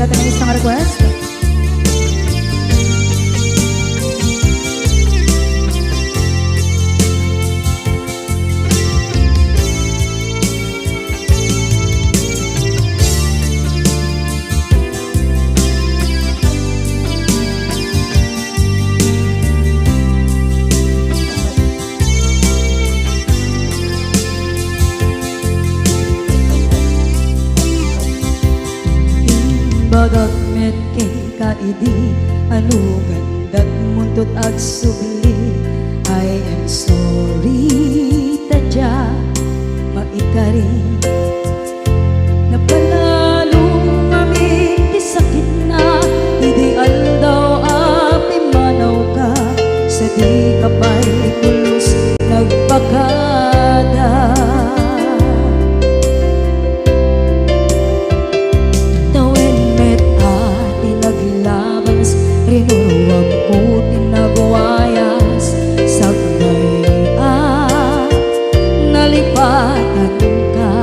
sa ating isang request. Bagat met kay kaidi anugan dat muntot ag subli. I am sorry tadya maikari napalalong aming di sakit na ideal daw api manaw ka sa di kapay pulos nagpakada. Rinuruwag ko tinagwayas sagnay nalipatan ka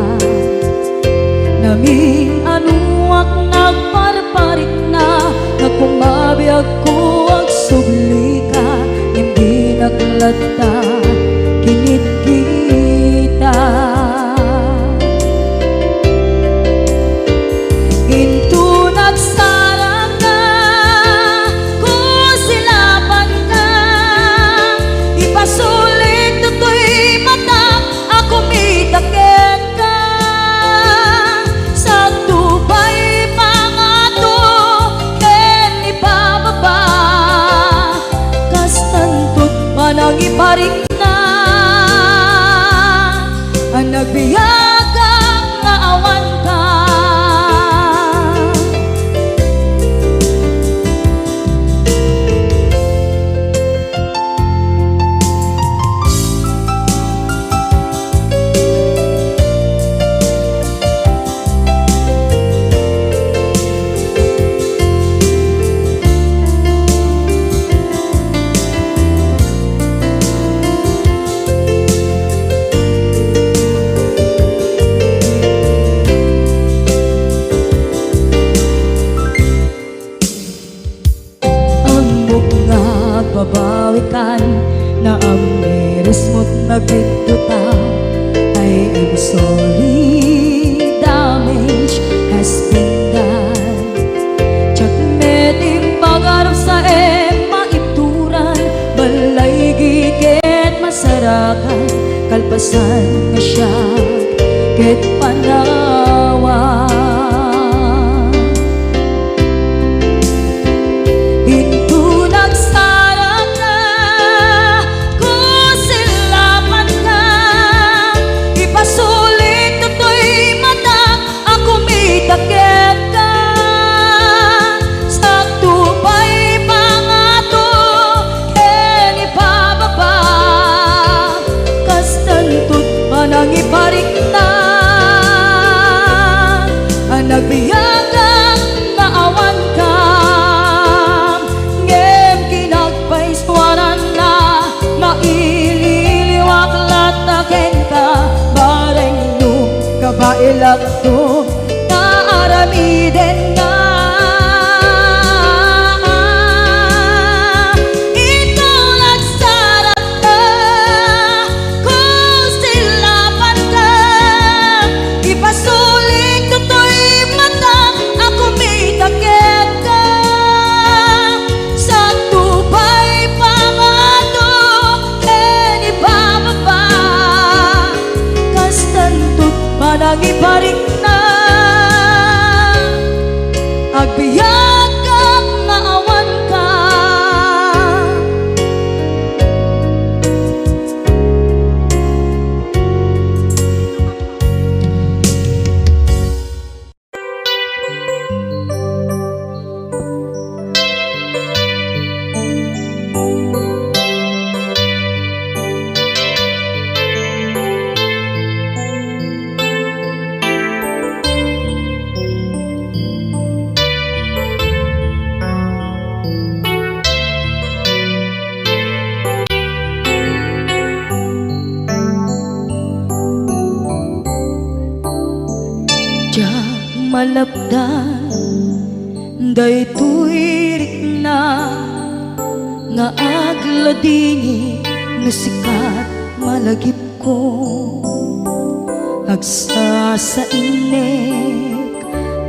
namin anuak nagparparit na nagkumabiyag ko ang subli ka hindi naglata kinit kita into nagsarang sulit to'y mata ako mitaken ka sa tubay pangato ken ibababa kastantot manang iparik na ang nagbiyagang nga awan ka. Babawikan na ang miris mo't nagpituta. I am sorry, damage has been done. Tsak meting pagarap sa maituran balay gigit masarakan kalpasan nga siya ket panawa. Iparik na ang nagbiyagang naawan ka ngem kinagpaiswanan na maililiwak lataken ka bareng nung kabailak to naaramiden na. Iparik na agbiyak ang naawan ka. malapdan Daytoy rikna nga agladini nga sikat malagip ko agsa sa inek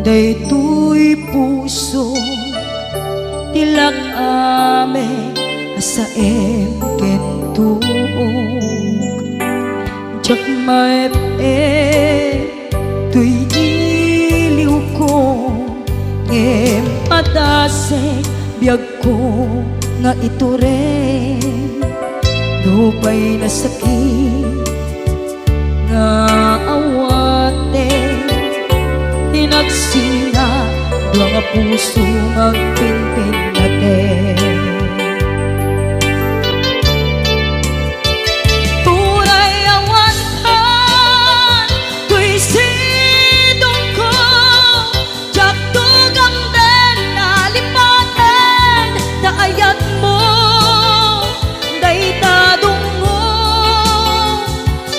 daytoy puso tilak ame asa kentuog jak maep tuy iliw ko ngem padasek biyag ko nga ito rin lupay na sakit nga awate hinagsinga dua nga puso magpinpin natin puray awantan tuy sidong ko jak tugang den nalipaten taayat mo daytadong mo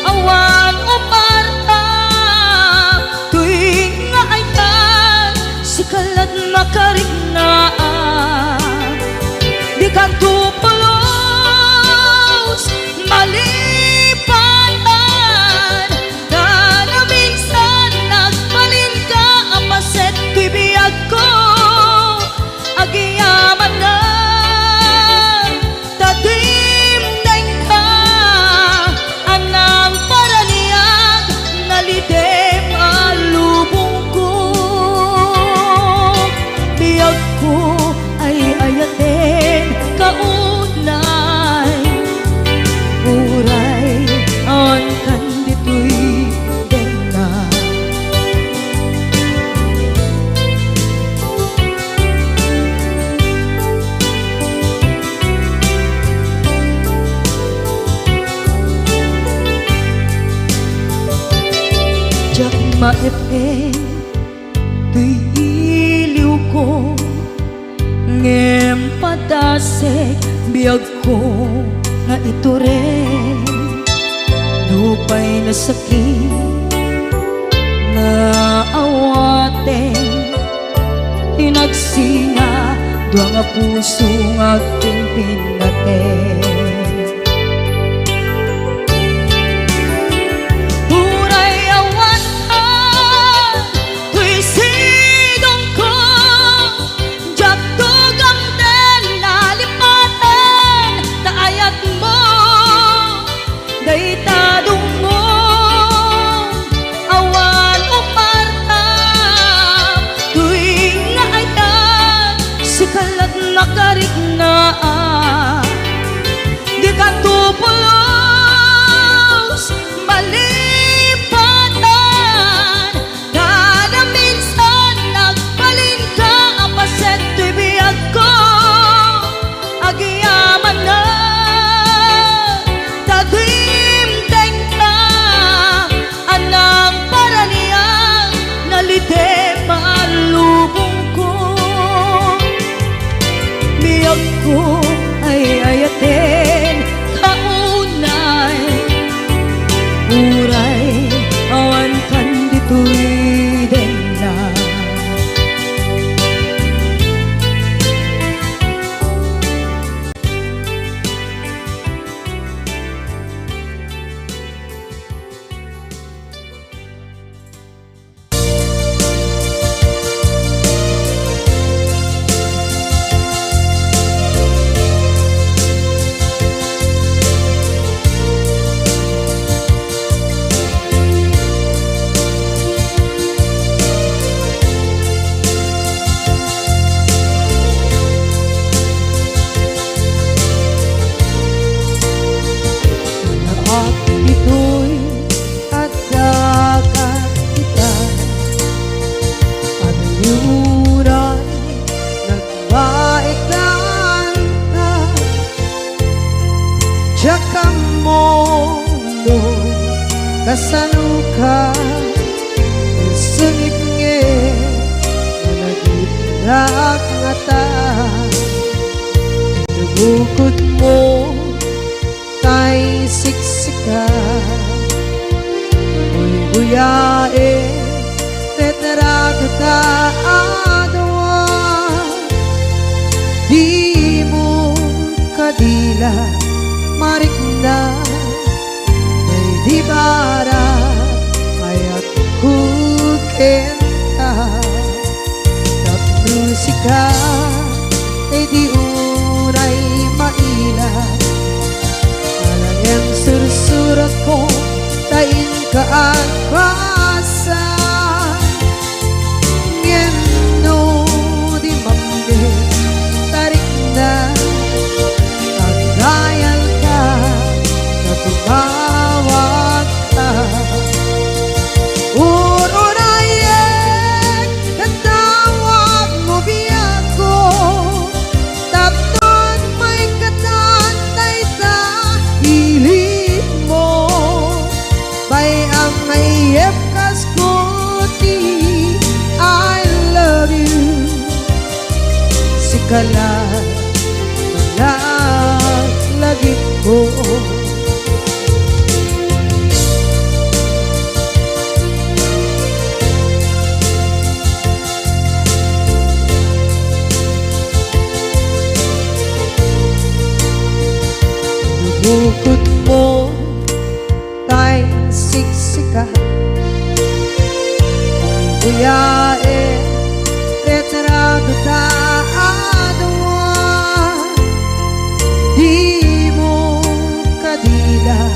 awan umarta tuwing nga ayan sikalat makariglaan di ka tupulos malipanan na na minsan nagbalin ka apaset tuy biyag ko agiyaman na tatimdeng ka anang paraniyag nalidem alubong ko biyag ko ay ayaten kaunay uray awan kan ditoy denga jak maepen tuy iliw ko ngem padasek biyag ko nga ito rin lupay na sakit na awaten hinagsinga dua nga puso nga pinpin natin puray awantan tuy sidong ko jak tugang den nalipaten taayat mo daytadong mo awan umarta tuwing nga ayan sikalat makarigna di ka tupulos malipatan kada minsan nagbalin ka apaset tuy biyag ko agiyaman na tatimdeng ka anang paraniyang nalidem alubong ko biyag ko ay ayaten kaunay uray awan kan ditoy denga at ito'y adagat kita at yuray nagbaikan ka tsaka mo no kasaluka sungit nge nagitnak nga ta nabukod mo tay siksika Uy buyae tetra ka adwa maila marikna may di bara ayat kukenta musika ay di unay maila alang sursurat ko tain ka at basa ngeno di mamde tarik na kagayal ka na tumawag ka kala lagi ko bukod mo tayong siksika buyae retrado di mo kadila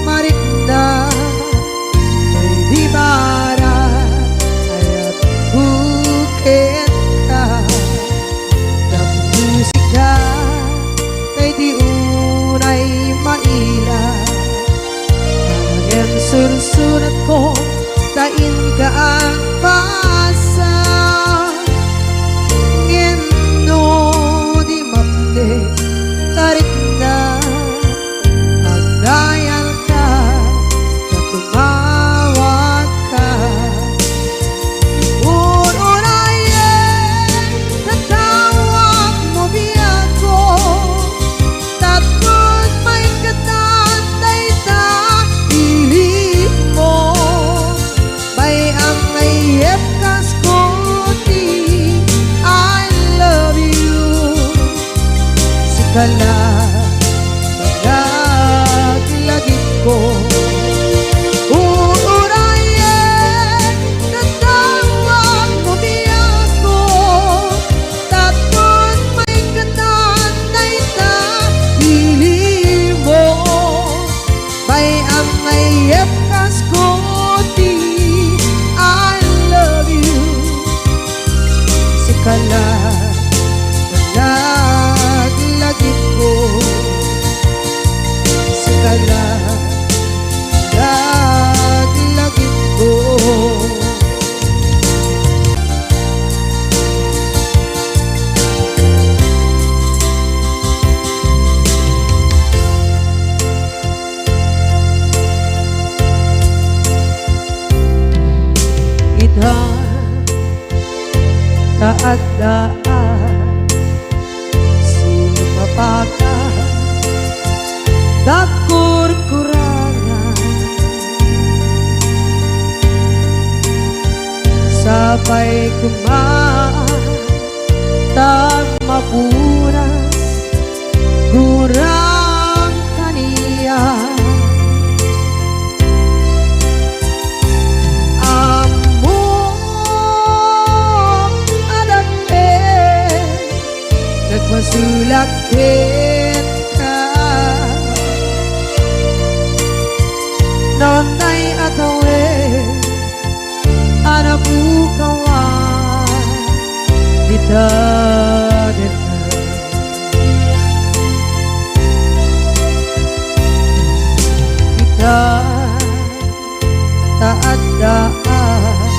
marikna may di bara ayat bukit ka ng musika ay di unay maila ang sursurat ko tain ka ang pasa ngeno di mamde tarik na magdayal ka na tumawag ka unayen tatawag mo biyan ko tapos may katantay ta pilit mo may ang mayep kas kuti I love you sikala lagi ko uurayan tatawag mo biyak ko tapos may katanay ta pili mo may ang mayep kas kuti I love you sikala lagi ko sikala lagi ko idhan kaadaan sumapaka dakur-kurangan sabay kumaan tag mapunas gurang kaniya among adake nagmasulakit ka nonay atawe anabukawan dita kita taadaan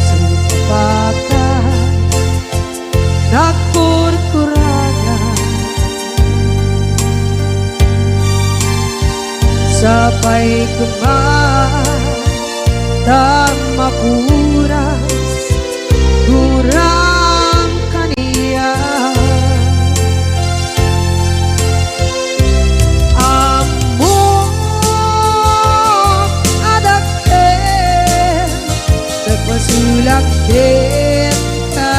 sumpakan nakur-kurangan sabay kumaan tang mapuras gurang kaniya among adake nagmasulakit ka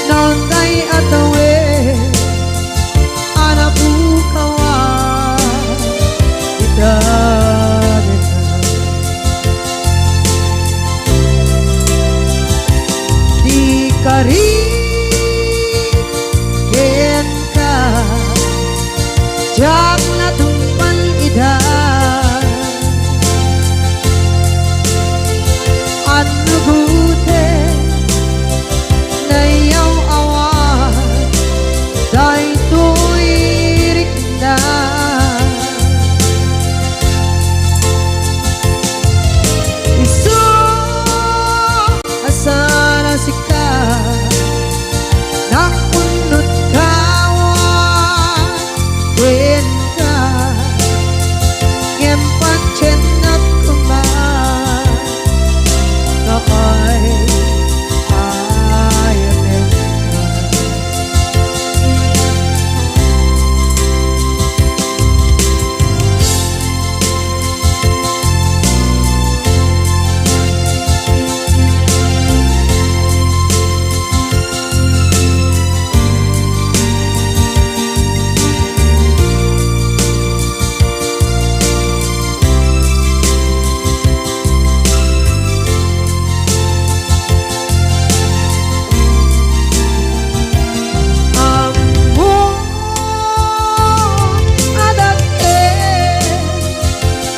nonday ato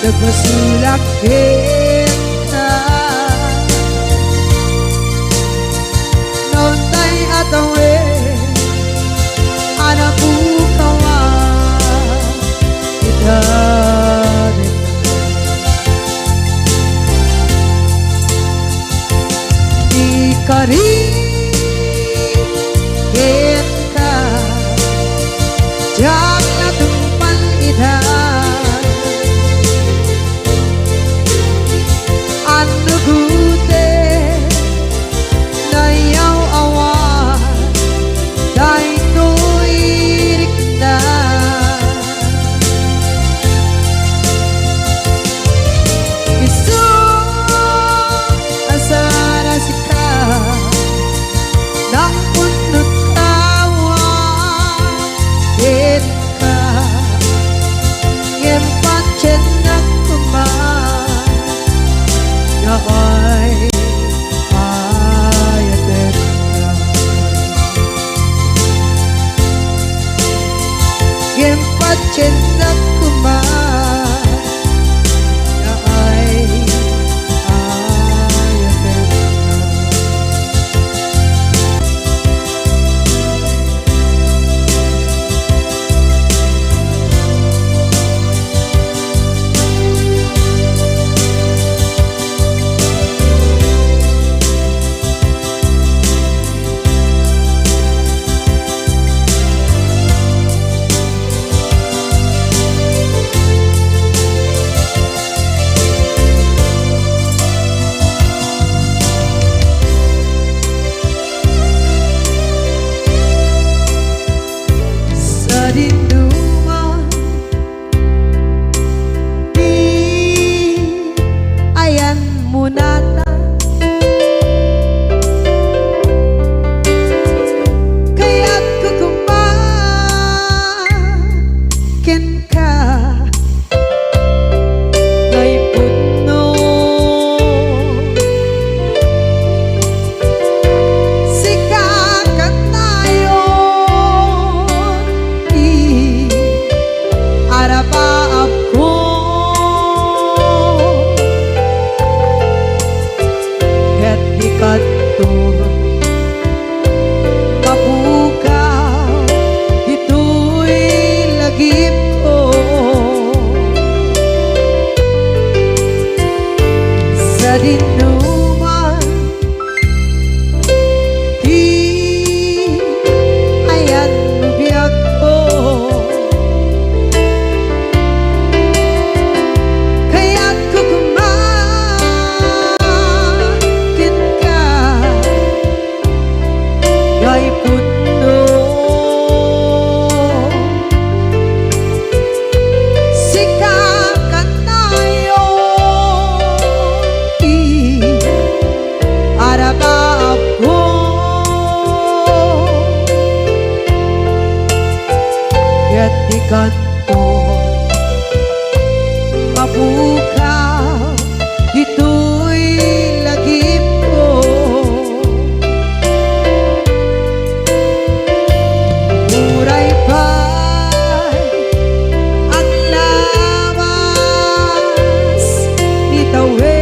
nagmasulak kita. Noon tay atawe anak bukawa kita di kari kita jak na tumpan ita ano gute na yaw awan dahil tuirik na isu asara sika nang punot kawa ka ngem pancen nak kuman na ay ayaten ka ngem pancen nak kuman na ay ayaten ka. Sa dinduman di ayan munata kaya't kukumakin ka ngay puno sikakat nayon araba ako ket di kadto mapukaw dito'y lagip ko sa dinuman di ayan biyak ko kaya't kukumakin ka ngay puno sikakat nayon araba ako kaya't di kanto mapukaw dito'y lagip ko muray pa'y ang lawas ni tawe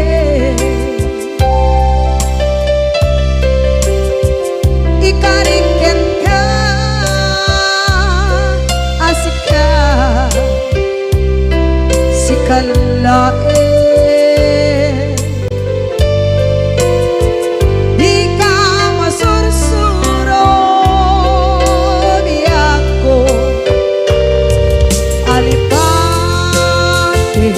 ikariken ka asika sikalae di ka masursuro biyak ko alipate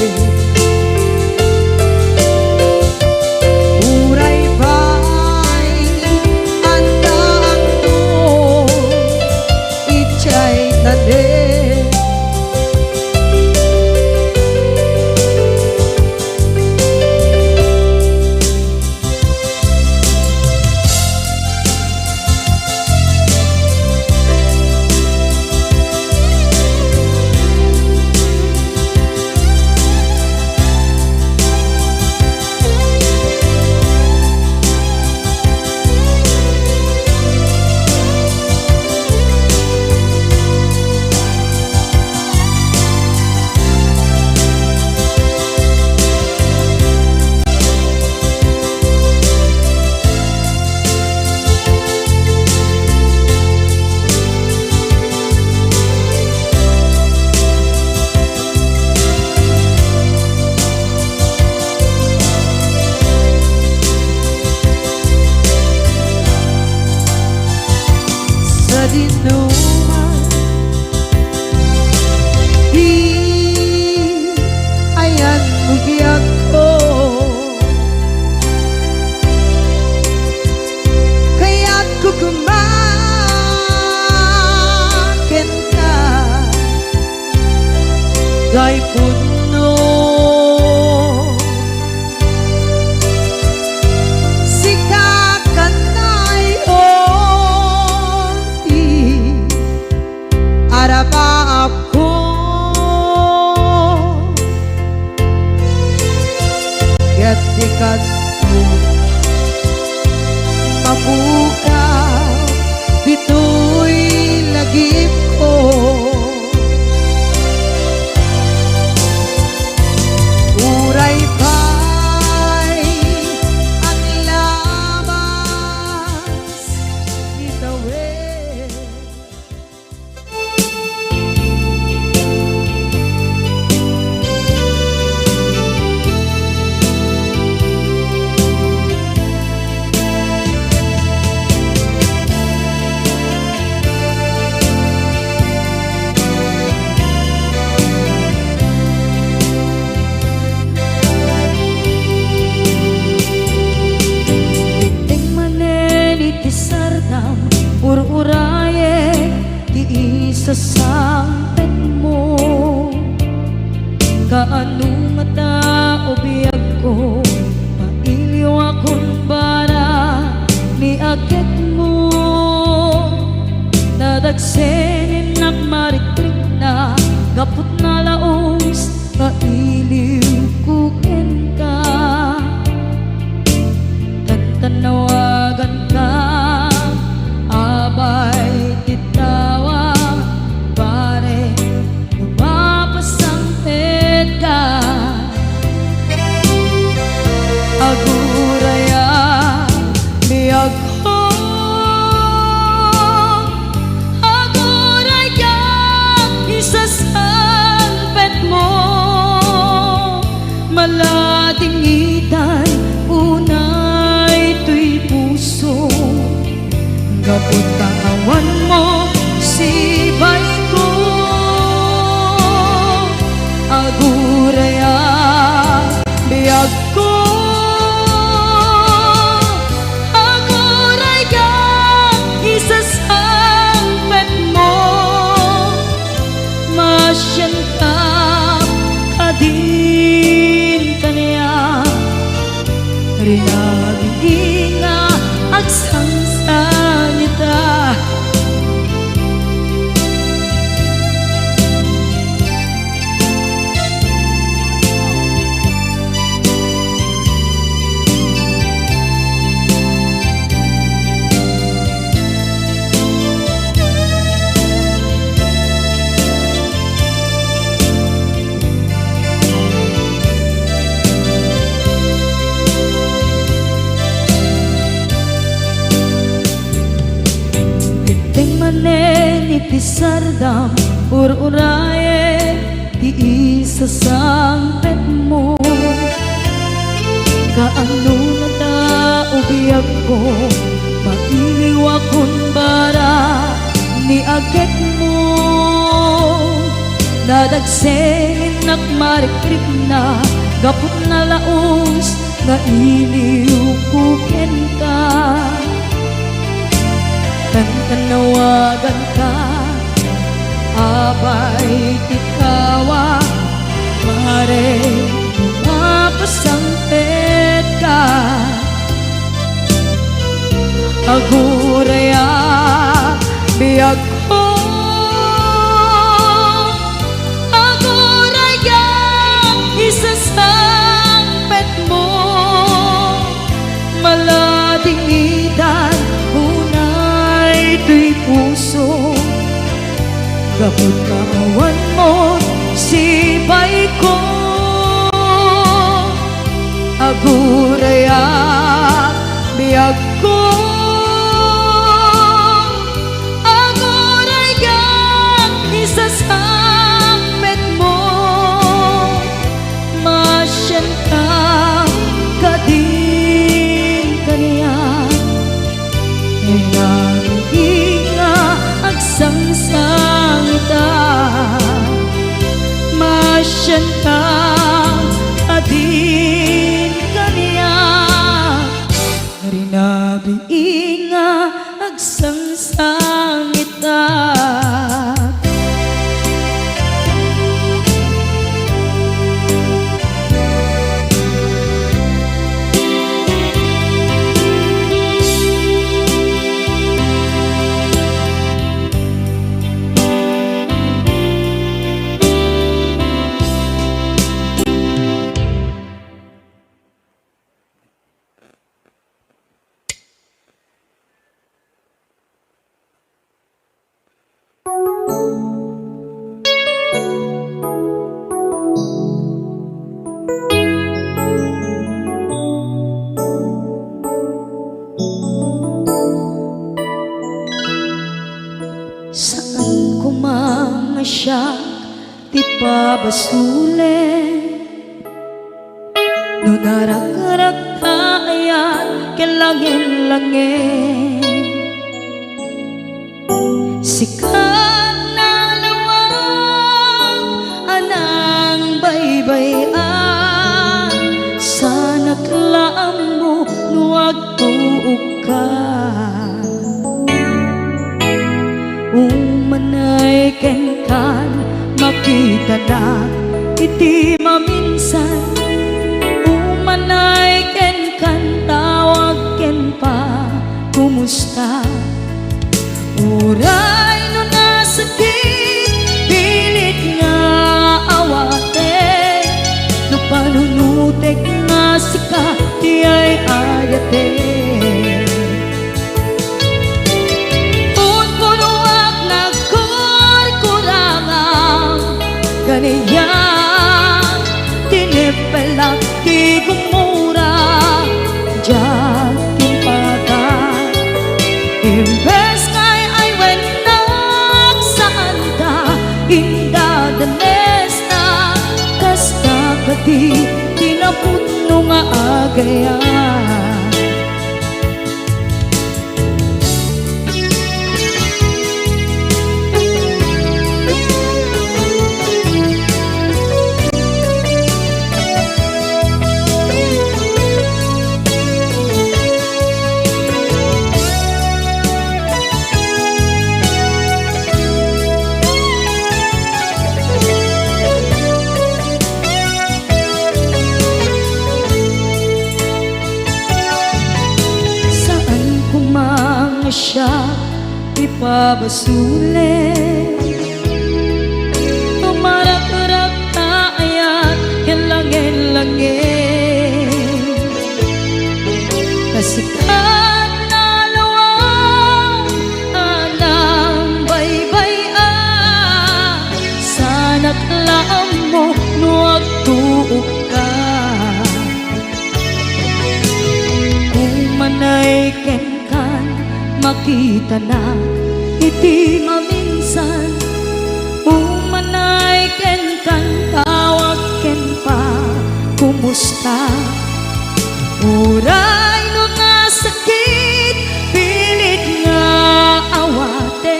muray pa'y andaan ko ichay tade Gay puno Sikakanay oti Araba ako Gatikat mo Mabukaw Dito'y lagip ko Uray pa'y ang labas itawid Ting manen iti sardam Ur-uraye Ti isa sampet mo Kaano nga tao biyag ko Mailiw akong bara Ni agit mo Nadagsenin nagmarikrik na Gapot na laos Mailiw kukin ka Tanawagan ka Abay titawa Pare Lumapasangpit ka Aguraya Biyag ko Aguraya Isasangpit mo Maladingitan Unay to'y puso Gapot kawan mo Sibay ko Aguraya Biyag ko Aguraya Isasangpet mo Masyan ka Kadin kaniya Rinabing nga agsangsangita Ting manen iti sardam Ur-uraye Ti isa sampet mo Kaano na tao biyag ko Mailiw akong bara Ni agit mo Nadagsenin nagmarikrik na Gapot na laos Nga iliw kukin ka Tanawagan ka Abay tikawa Mare Mapasangpit ka Aguraya Biyag ko Aguraya Isasangpet mo Maladingitan Ito'y puso Gapot kawan mo Sibay ko Aguraya Biyag ko Aguraya Isasangpet mo Masyan ka Kadin kaniya Inga agsangsangita Masyan ka Adin kaniya Rinabi nga agsangsangita ti pabasulen. No narak-arak tayan kelangin-langin, sikat na lawang anang baybayan. Sana klaam mo nuwag tuog ka, umanay ken kan makita na iti maminsan. Umanay ken kan tawag ken pa kumusta. Uray no nasakit pilit nga awate, no panunutek nga sika di ay ayate. Punpunuak nagkurkurangang ganiya, tinipelak di gumura diyan timpagan. Imbes ngay ay wenak saan ka indadanes na, kasta kati tinaputno nga agayan. Siya ipabasulen, tumarak-rak tayan kelangin-langin, kasikat na lawang anang baybayan. Sana klaam mo nuwag tuog ka, umanay ken makita na iti maminsan. Umanay ken kan tawag ken pa kumusta. Uray no nasakit pilit nga awate,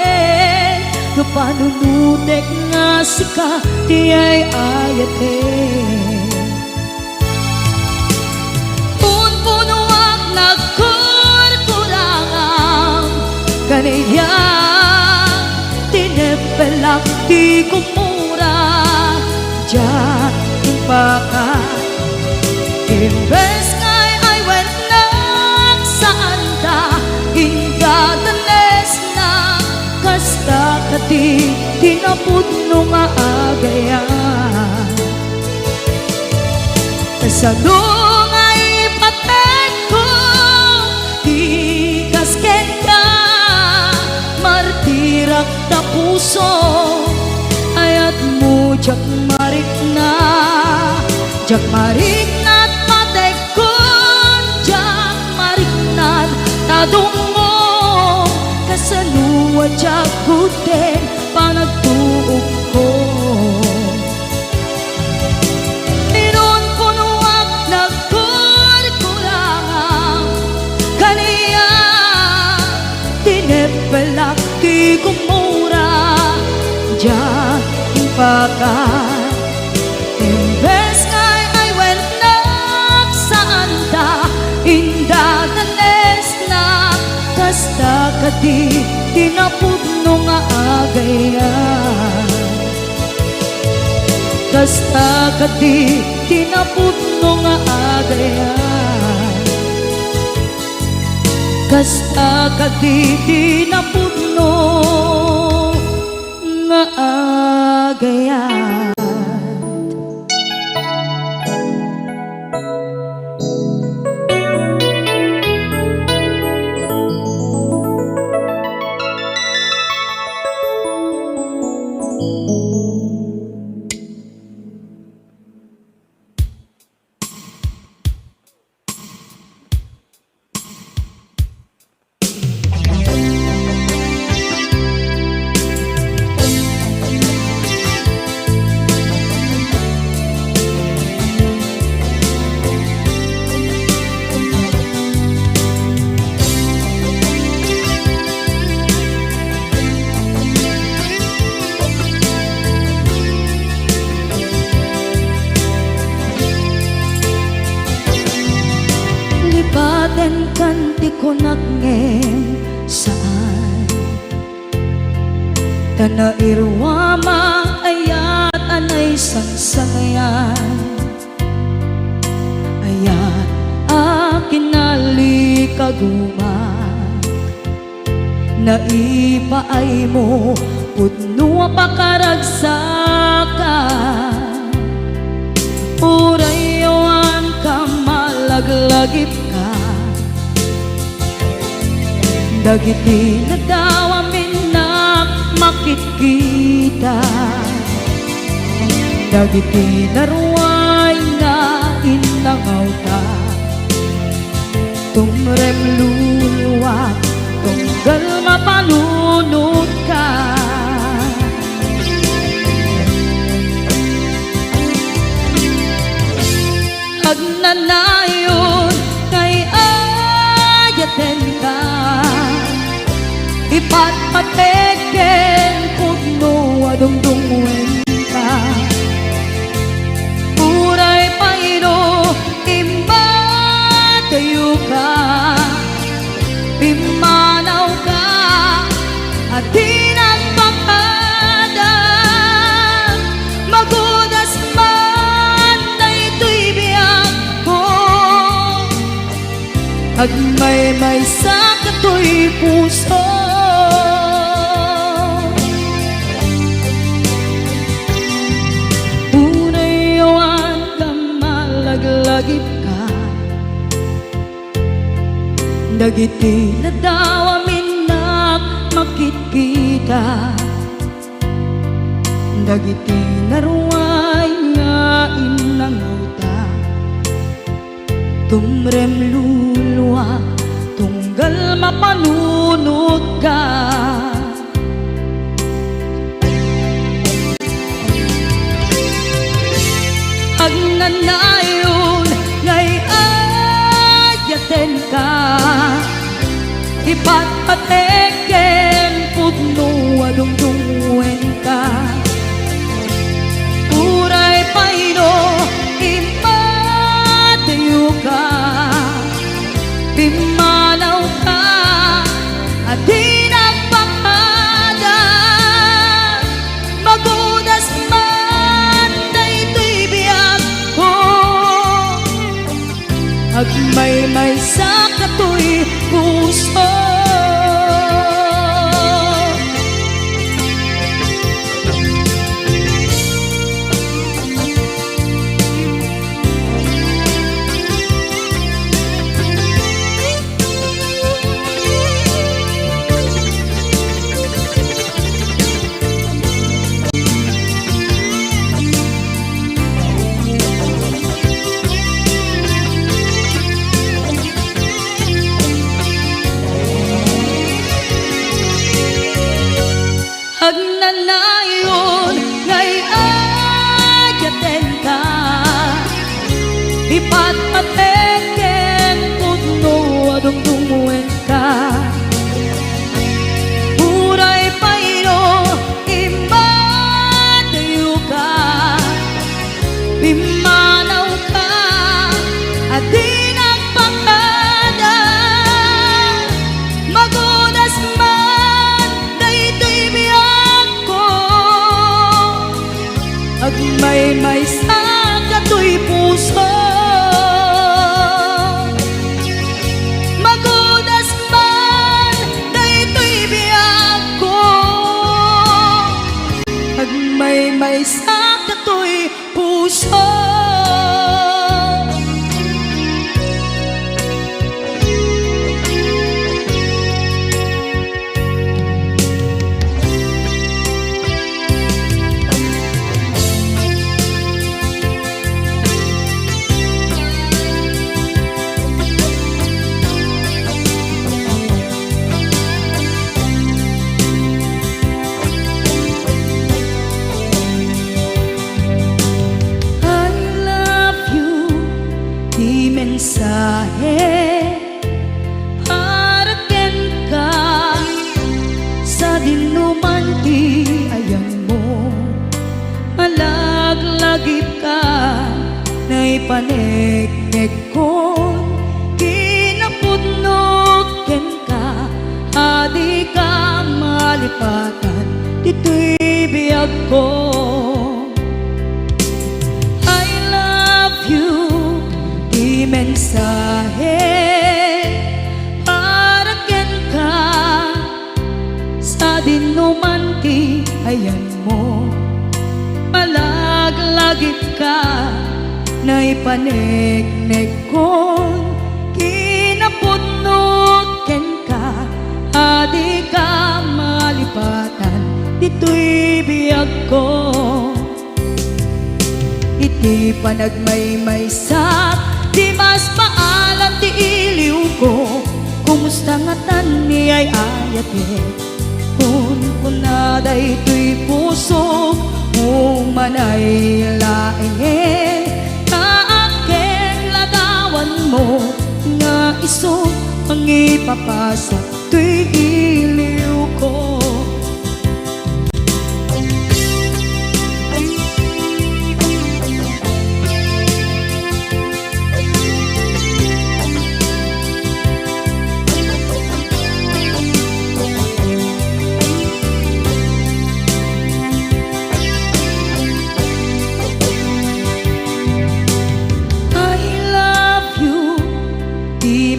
no panunutek nga sika di ay ayate. Punpunuak ganiya, tinipelak di kumura diyan timpakan. Imbes ngay ay wenak saan ta indadanes na, kasta kati tinaputno nga agayan. Kasano nga ipateg ko di kasken ka, martirak na puso ayat mo jak marik na at patay ko, jak marik na tadong mo. Kasaluwa jak kuten panagtuog ko, inon punuak nagkurkurangang kaniya, tinipelak di kumura diyan timpakan. Imbes ngay ay wenak saan ta indadanes na, kasta kati tinaputno nga agayan. Kasta kati tinaputno nga agayan. Kasta kati tinaputno nga agayan. Aten kanti ko nagngem saan Tana irwama ayat anay sangsangayan Ayat akin nalikaguma Naipaay mo pudno pakaragsaka Urayawan ka malaglagip ka Dagiti na daw amin na makikita Dagiti na ruway na inangaw ta Tumrem luluwak tunggal mapalunod ka Agnanayon kay ayaten ka Ipatpateken pudno adungdungwen ka Uray paino imbatayo ka Pimanaw ka at di nagpakada Magudas man na ito'y biyak ko Agmay-may sa kato'y puso Unayawan ka malaglagip ka Dagiti na daw amin na makikita Dagiti na ruway nga inangauta Tumrem luluwa tunggal mapanunod ka Agnanayon ngay ayaten ka Ipatpateken pudno adungdungwen ka Uray paino imatayo ka Pimanaw ka at di nagpakada Magudas man na ito'y biyak ko Agmay-may sa kato'y puso Agnanayon ngay ayaten ka Ipatpateken pudno adungdungwen ka Uray paino imatayo ka Pimanaw ka at di nagpakada Magudas man na ito'y biyak ko Agmay-may sa kato'y puso Magudas man na ito'y biyak ko Agmay-may sa kato'y puso mensahe haraken ka sa dinuman ti ayang mo malaglagip ka na ipaneknek ko kinapo malipatan, dito'y biyag ko. I love you, di mensahe para ken ka sa dinumanti ayan mo. Malaglagip ka na ipanegnek kon kinapudnot ken ka, adi ka malipatan, dito'y biyag ko. Iti panagmaymaysak, di mas maalam ti iliw ko. Kumusta nga tan ni ay ayate, kun kunaday to'y puso umanay laeng. Kaaken ladawan mo nga iso ang ipapasa to'y iliw ko.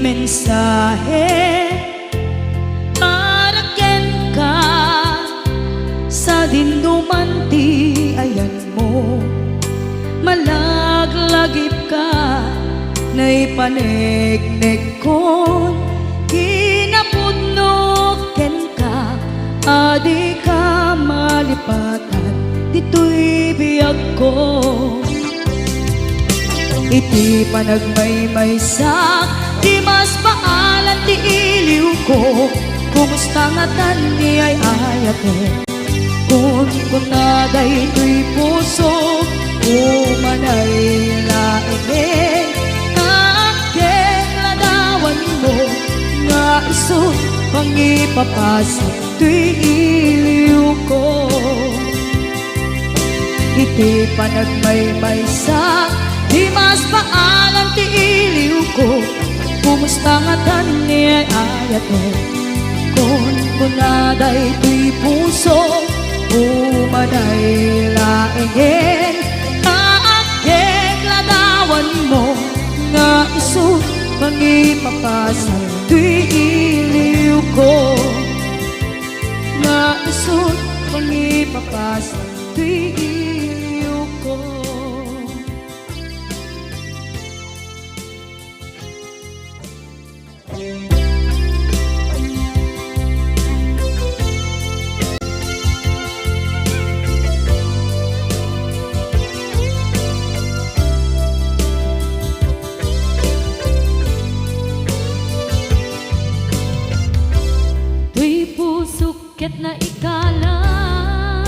Mensahe para ken ka sa dinumanti ayan mo. Malaglagip ka na ipanegnek kon kinapudnot ken ka, adi ka malipatan, dito'y biyag ko. Iti panagmaymaysak, di mas paalan ti iliw ko. Kumusta nga tan ni ay ayate, kun kunaday to'y puso umanay laeng. Kaaken ladawan mo nga iso pangipapasa to'y iliw ko. Iti panagmaymaysak, di mas paalam ti iliw ko. Kumusta nga tan ni ay ayate, kun kunaday to'y puso umanay laeng. Kaaken ladawan mo nga iso pangipapasa to'y iliw ko. Nga iso pangipapasa to'y iliw ko. Tuy pusok ket na ikalang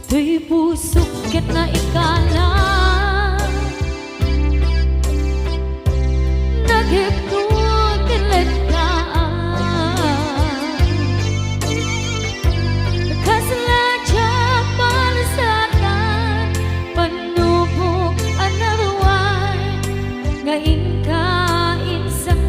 Tuy pusok ket na ikala naghipnot kilit ka kasaladya palasatan panubok another one ngayon ka insang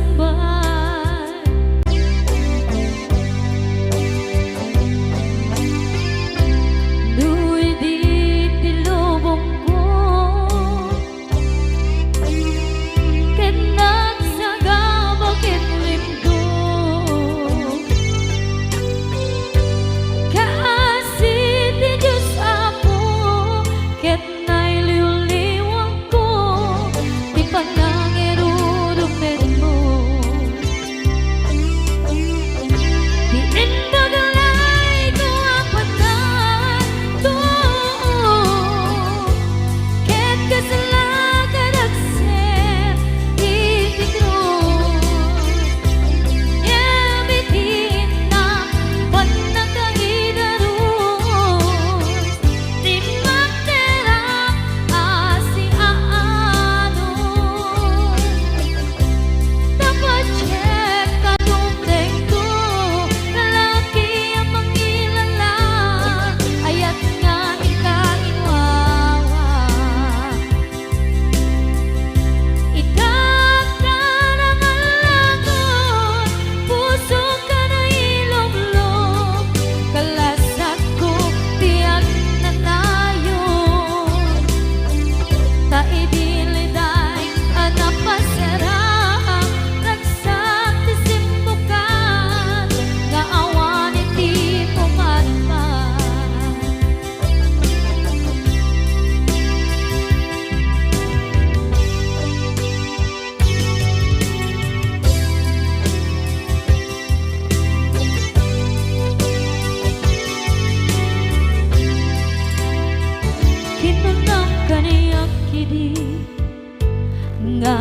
nga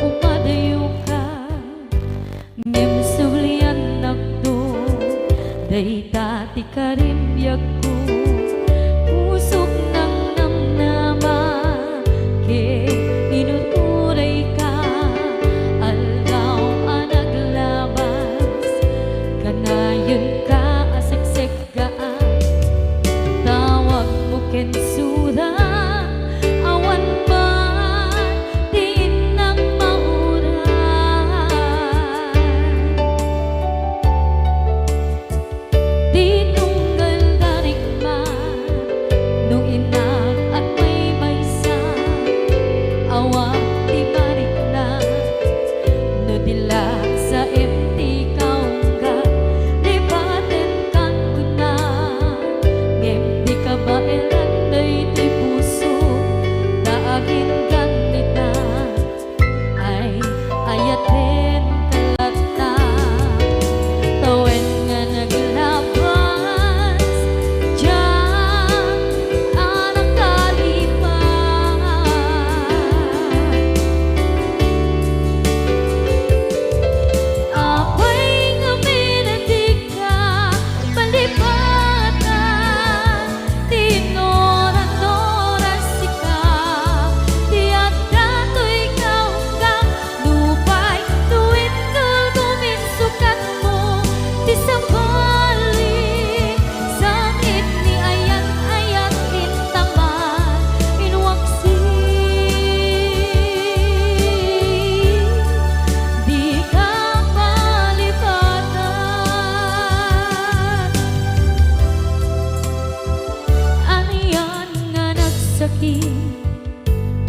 upadayo ka ngem sulian nakdo day dati karimbyak ko pusok ng namnama ke inuturay ka alaw anaglabas kanayon ka aseksek gaan tawag mo ken suda awan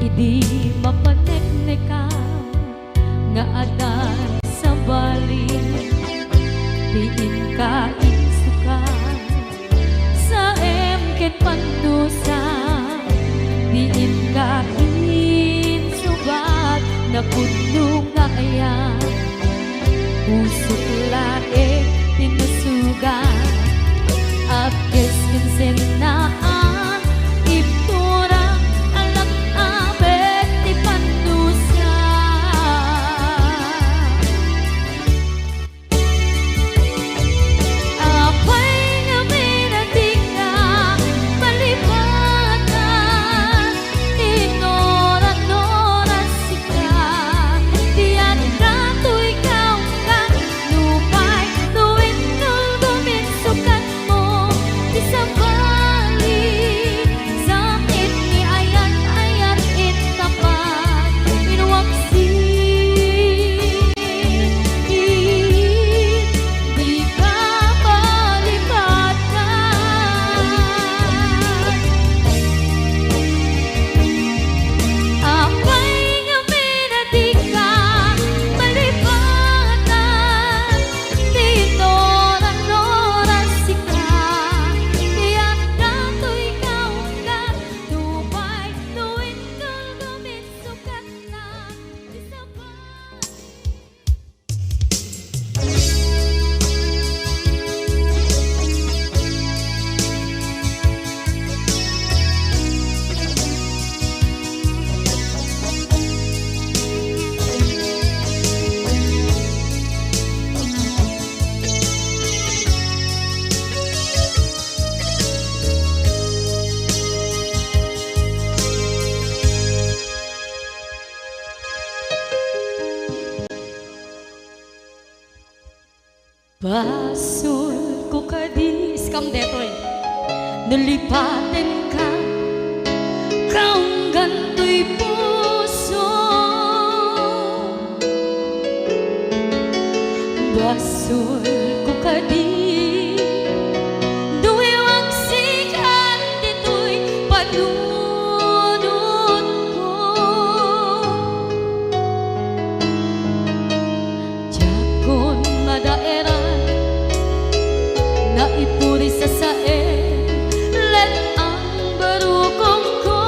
idi mapanekneka nga adan sa bali diin ka insuka sa emket pandusa diin ka insubat na puno nga ayan pusok lae tinusugan at kiskinsin na iptura alang abet di pandusa apay nga minatika palibot nalipatin ka kaung ganto'y puso basol ko kadi duwewang sikan dito'y panunod ko jakon madaeran na ipuri sa sae let ang barukong ko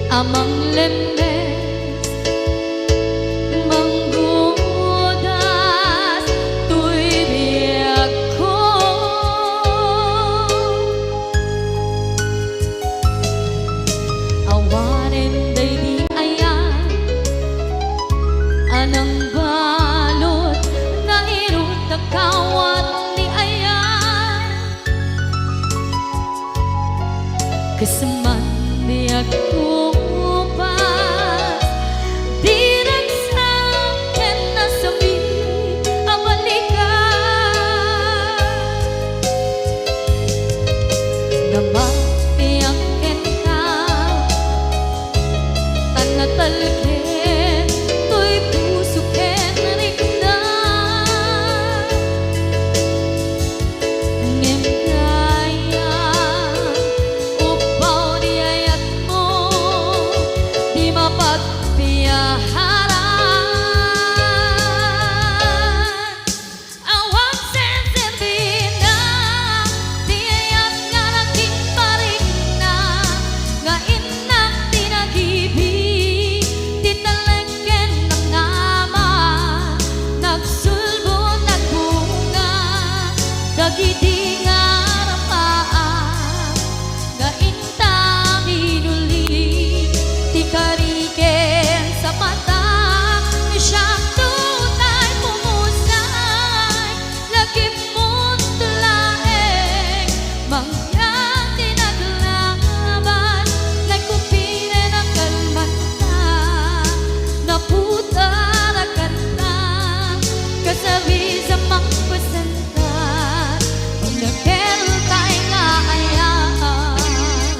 amang lemes manggudas tuy biyak ko awanen day di ayan anang balot na irot na kawat ni ayan kasaman biyak ko pas di nagsakin na sabi ang balikan na mapiyakin ka tanatalkin to'y pusukin rikdan ngem kaya upaw di ayat mo di mapagpiyaharan awang sensirbin na di ayat nga nagkiparing na nga inak tinagibig di talengken ng nama nagsulbo nagbunga dagidi nga rapaan nga intang inuli ti kariken sa mata ni siyang tunay pumusay lagim mo't tulaeng mangyang tinaglaban nagkupire ng kalmanta naputarakan na kasabi sa magpasantan pag nagkeltay nga ayaan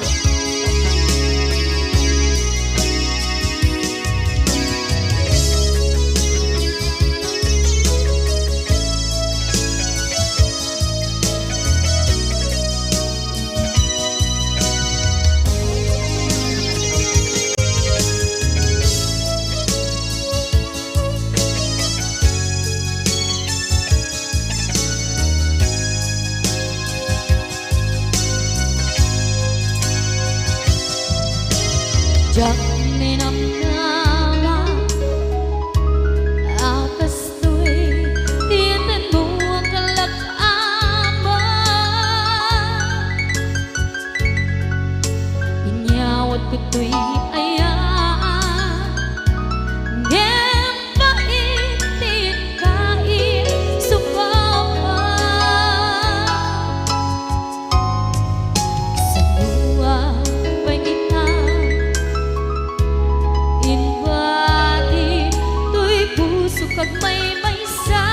jak ninamnama akas to'y tiyanan mo ang kalak-ama inyawat ko to'y ayaan ngem paitin kain supawa sa luwa pangitan inwati to'y puso kag may maysa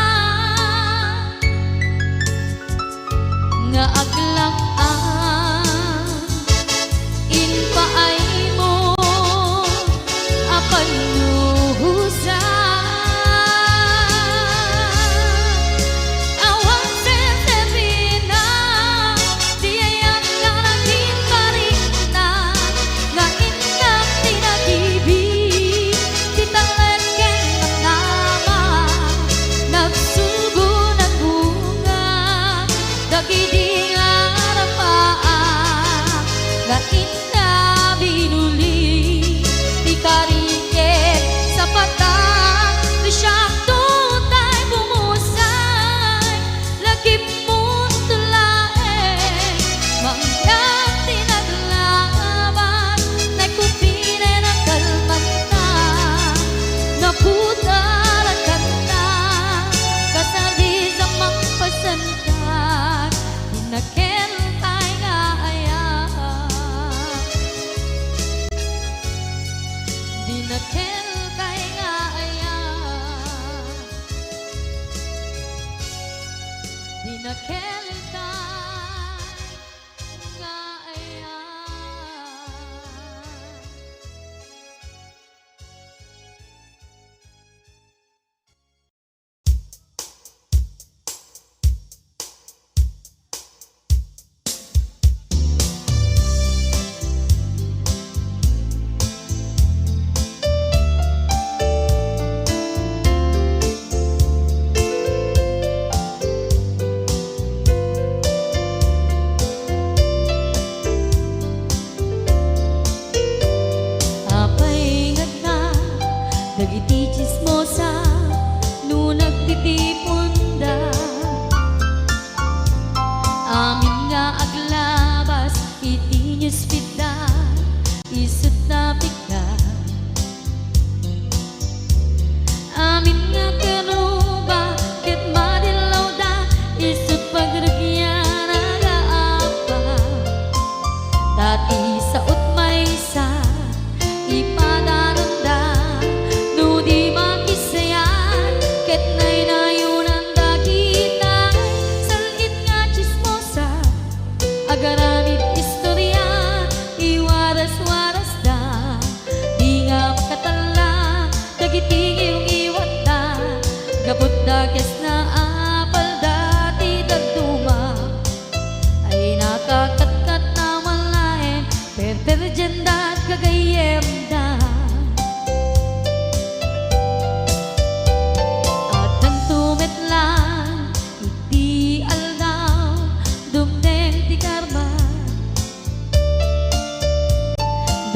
nga aglang-ang inpaay mo apan luhusa awang sensirbin na di ayat nga nagkiparing na nga inak tinagibig di talengken ng nama nagsugo ng bunga dagidi nga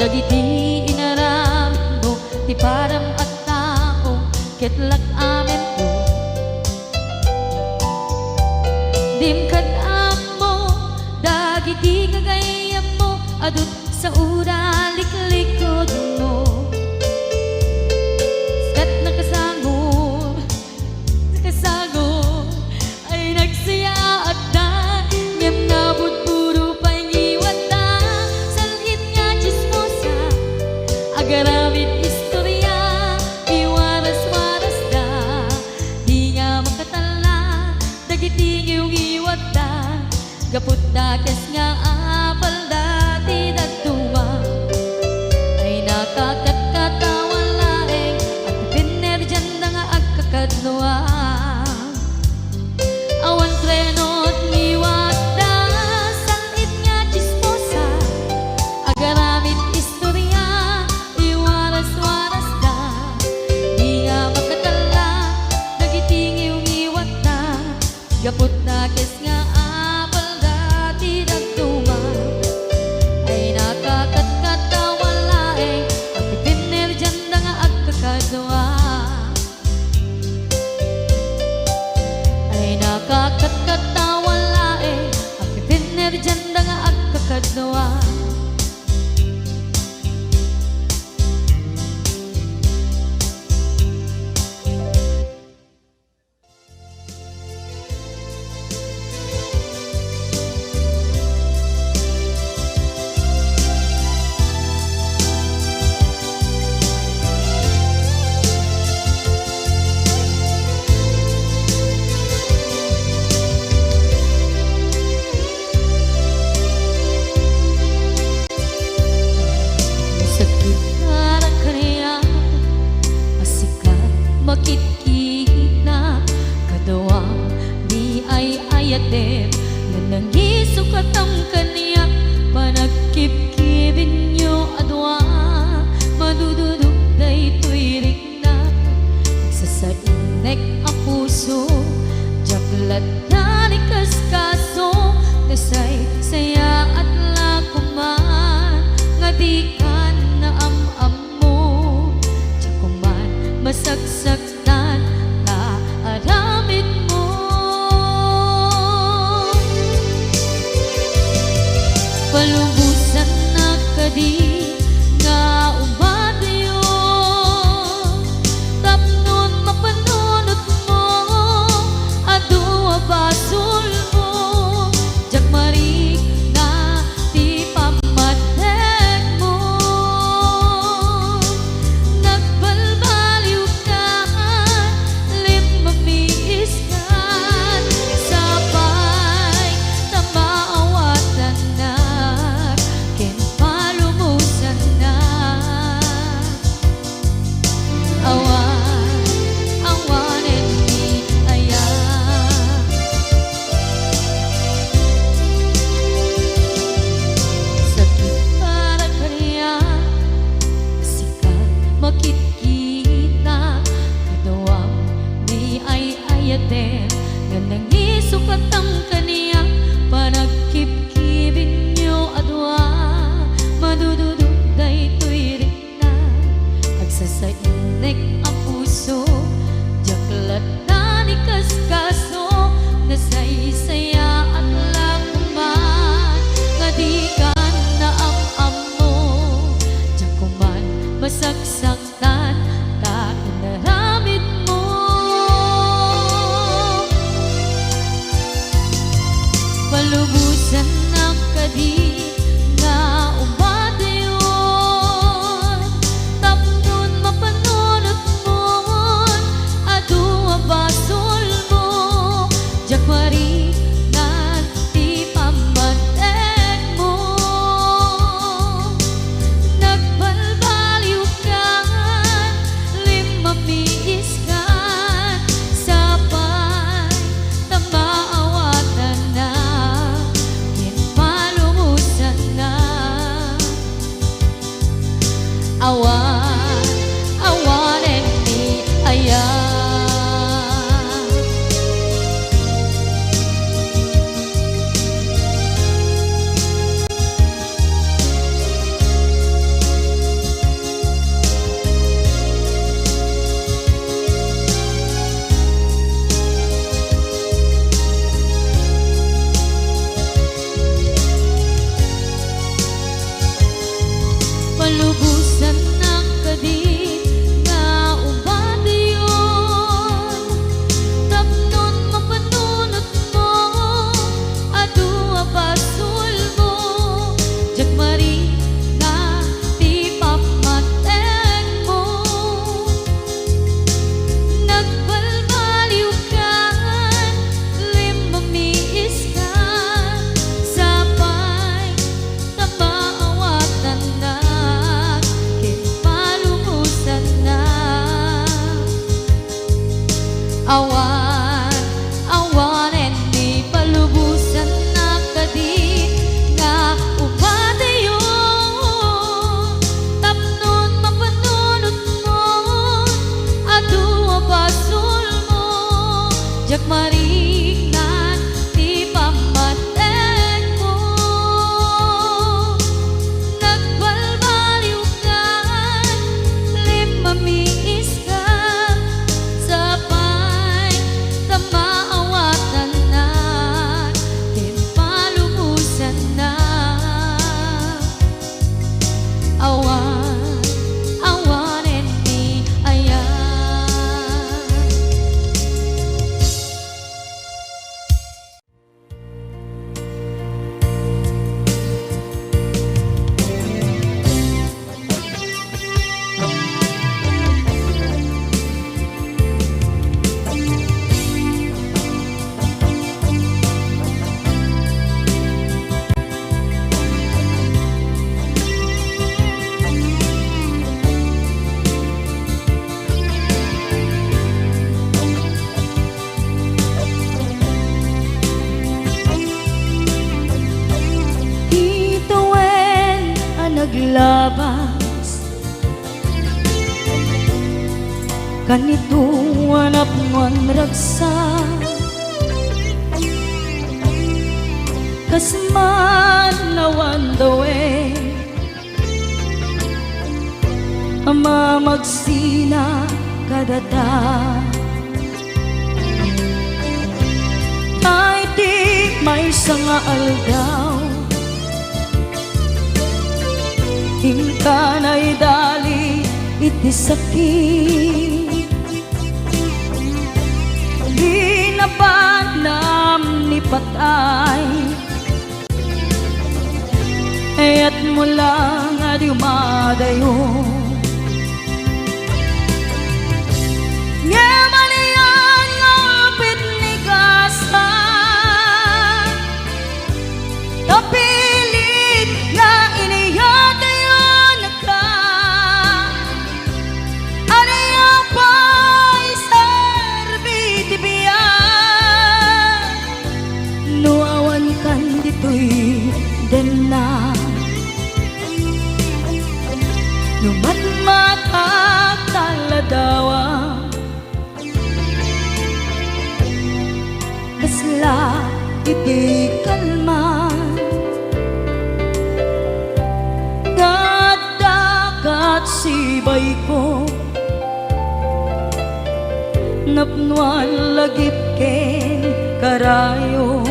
dagiti inaram mo ti param at tao ketlak amen mo dimkad mo dagiti kagayam mo adut sa ura liklikod mo skat nakasangod ay nagsaya at na ngem nabot puro pangiwat na salit nga chismosa agaramit istorya iwaras-waras da di nga makatala dagiti ngiyong iwat da gapot dakes nga apal dati dagtuma ay nakakatkatawa laeng at pipiner dyan na nga agkakadloa awan trenot ngiwat da salit nga chismosa agaramit istorya iwaras-waras da di nga makatala dagiti ngiyong iwat da gapot dakes nga apal dati dagtuma ay nakakatkatawa laeng at pipiner dyan na nga agkakadloa ay nakakatkatawa laeng at pipiner dyan na nga agkakadloa sakit parang kaniya asikat makitkita kadawang di ay ayaten nanangisukat ang kaniya panagkipkibin nyo adwa madududog daytoy rikna nagsasainek ang puso jaklat na ni kaskaso nasay saya at lakuman nga di ka na am mo jakuman masagsaktan na aramid mo palubusan na kadi nga umadayo tapnon mapanunot mo adua basol mo jakmarik na ti pamatek mo nagbalbaliw ka limamiis ka sabay na maawatan na ken palumusan na awan and me ayan sakit para kaniya sikat makitkita kadawang di ay ayaten nga nangisukat ang kaniya panagkipkibin nyo adwa madududog daytoy rikna agsasainek ang puso jaklat na ni kaskaso nasaysaya at lakuman nga di ka na am mo jakuman masagsaktan ta inaramid mo palubusan na kadi nga umadayon tapnon mapanunot mo adua basol mo jakmari na ti pamatek mo nagbalbaliw ka limamiis ka sabay na maawatan na ken palumusan na awan and me ayan naglabas kanito anak man ragsa kasman nawan dawe ama magsina kadata ay di may sanga aldaw hingkanay dali iti sakit ginabanam ni patay at mula nga di umadayo nga maniyan nga pitnigasan kapilit nga iniyadayon ka aniya pa'y serbiti biyan nuawan kan dito'y den na numan makataladawa kasla iti kalman dagat sibay ko napnuan lagip ken karayo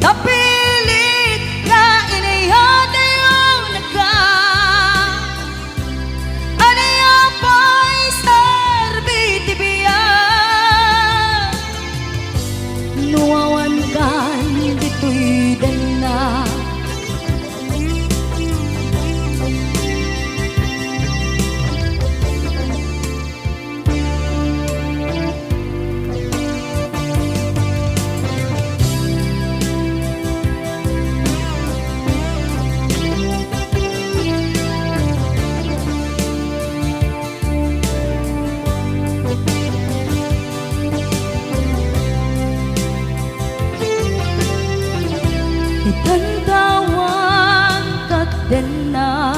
kapilit nga iniyadayon ka aniya pa'y serbiti biyan nuawan kan dito'y dana itantawan katen na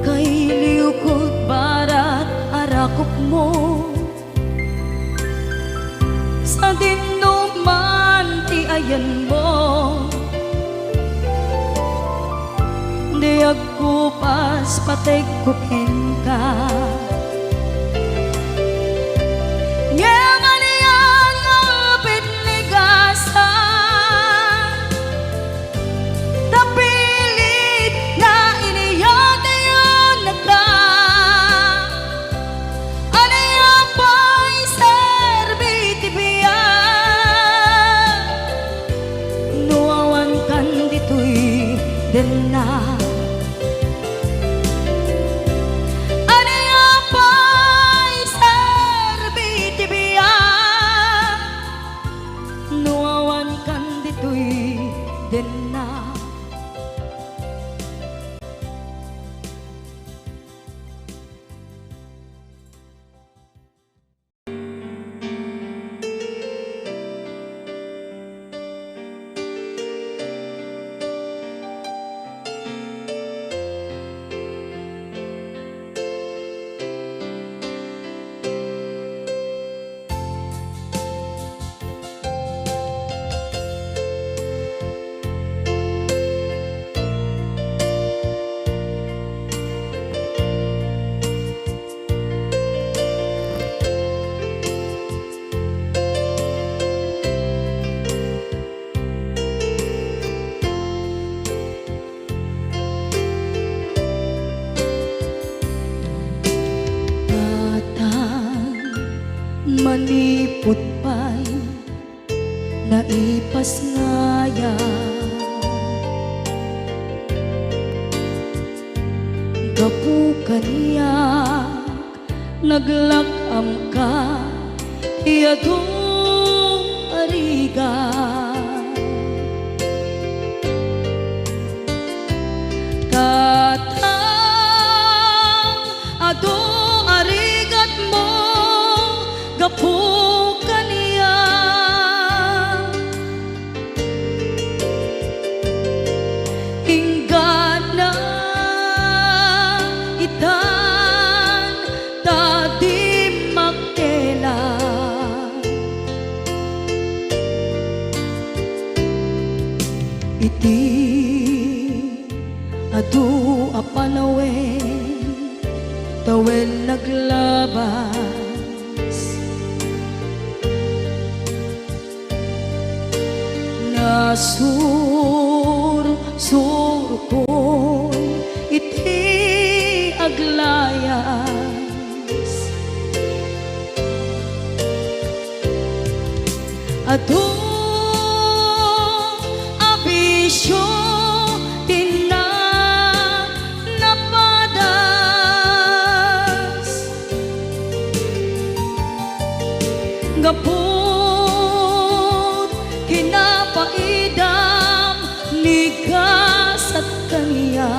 kay liukod barat arakop mo sa dinuman ti ayan mo di agkupas patay kuken ka den na aniya pa'y serbiti biyan nuawan kan dito'y den na manipot pa'y naipas ngaya gapukan niya naglakam ka iyadong ariga katang ado arigat tawen naglabas. Nasur-sur ko iti aglayas, ado abisyo tina napadas, gapot kinapaidam nigas at kaniya.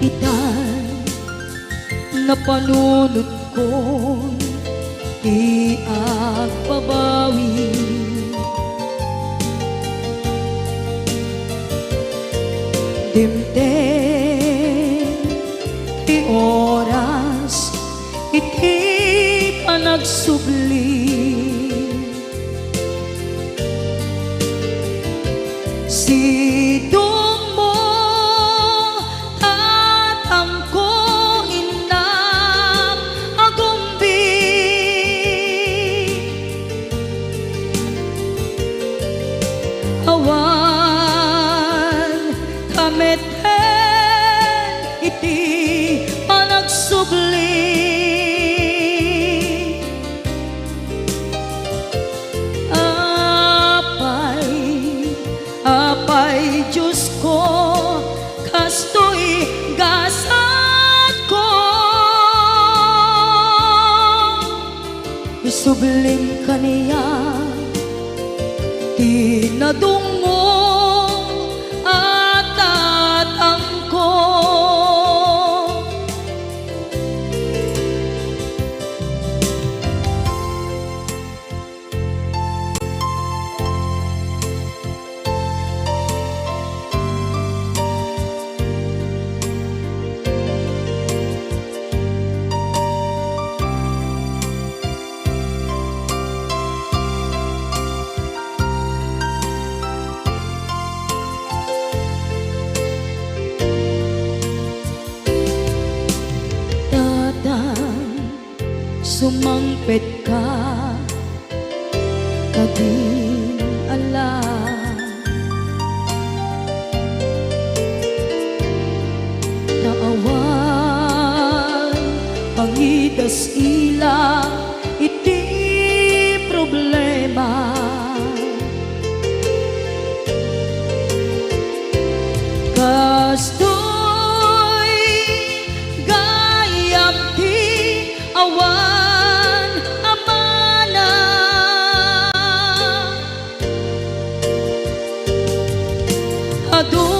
Itan na panunod ko di agbabawi, dimten ti oras iti panagsubli, sidong mo tatangko inang agumbi, awan kameten iti panagsubli, apay Diyos ko, kastoy gasat ko, isublim kaniya tinadungo at tatangko. Sumangpet ka kadin ala, naawan pangidas ila iti problema, kastoy gayam ti awan ado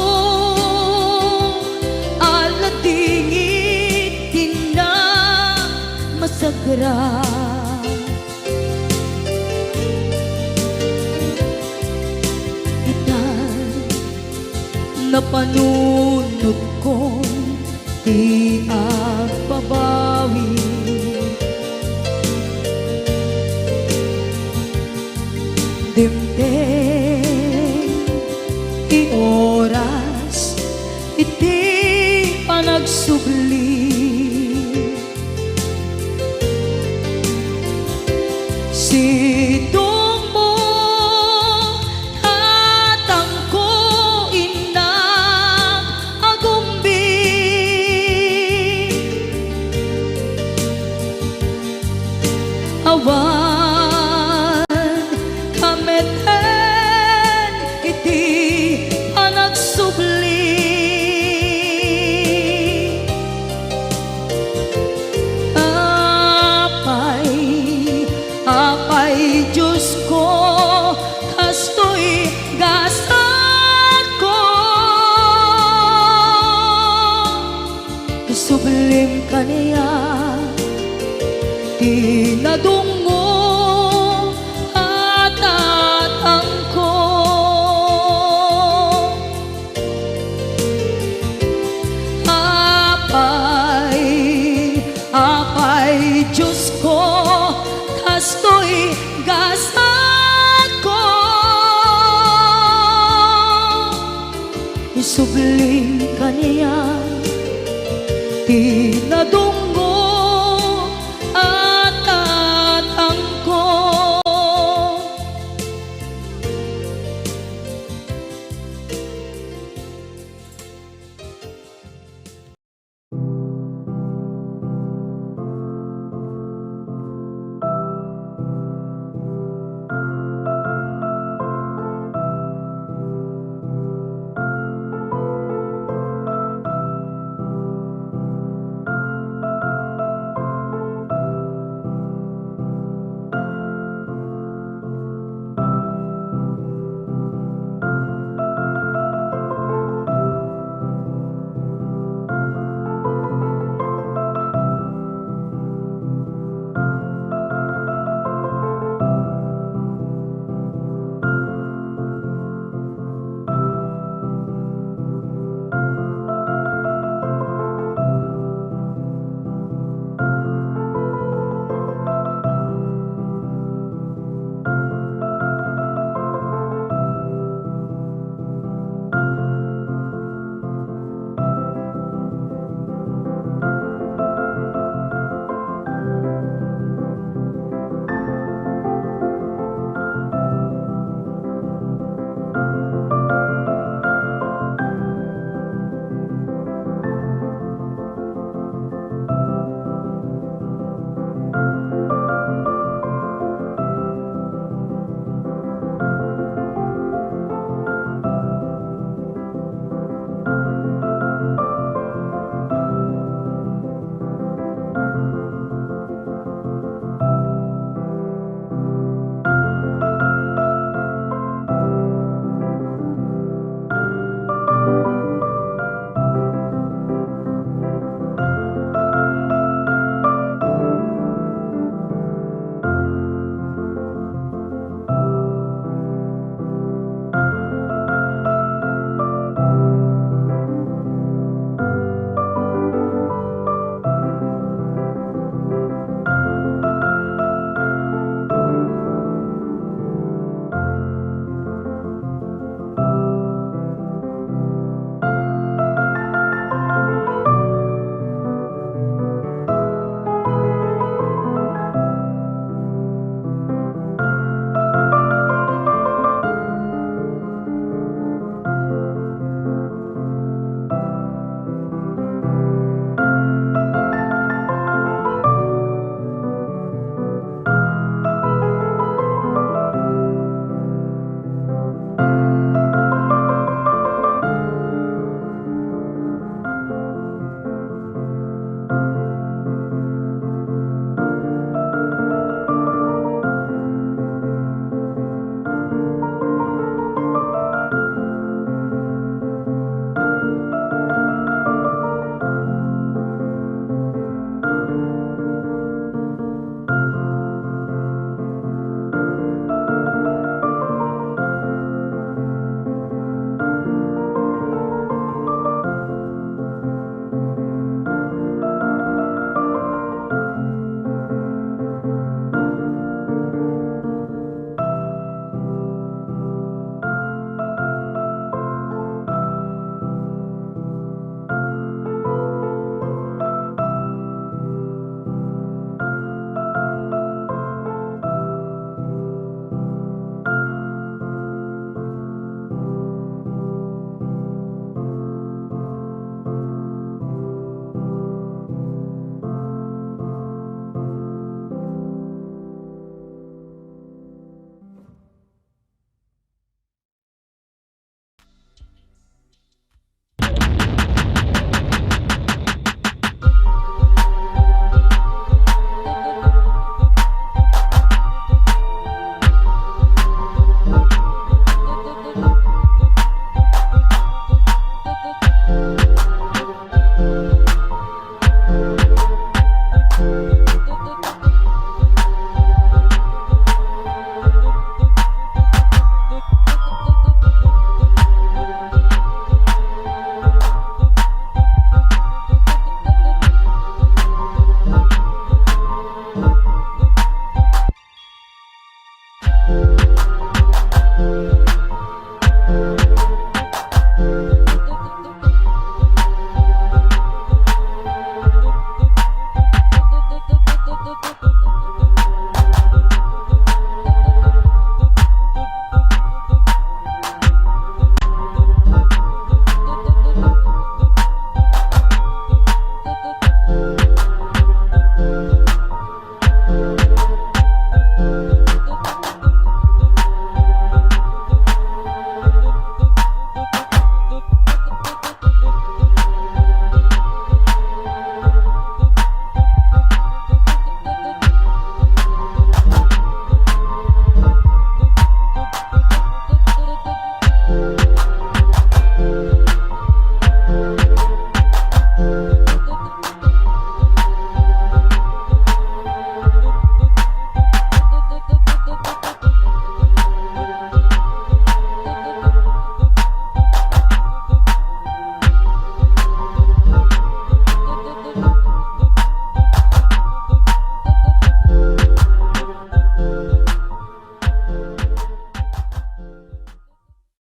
aladingit tina masagra, itan na panunod ko di agbabawi, dimten ti oras iti panagsubli, sidong mo tatangko inang agumbi, awan kameten iti panagsubli, subling kaniya, tinadong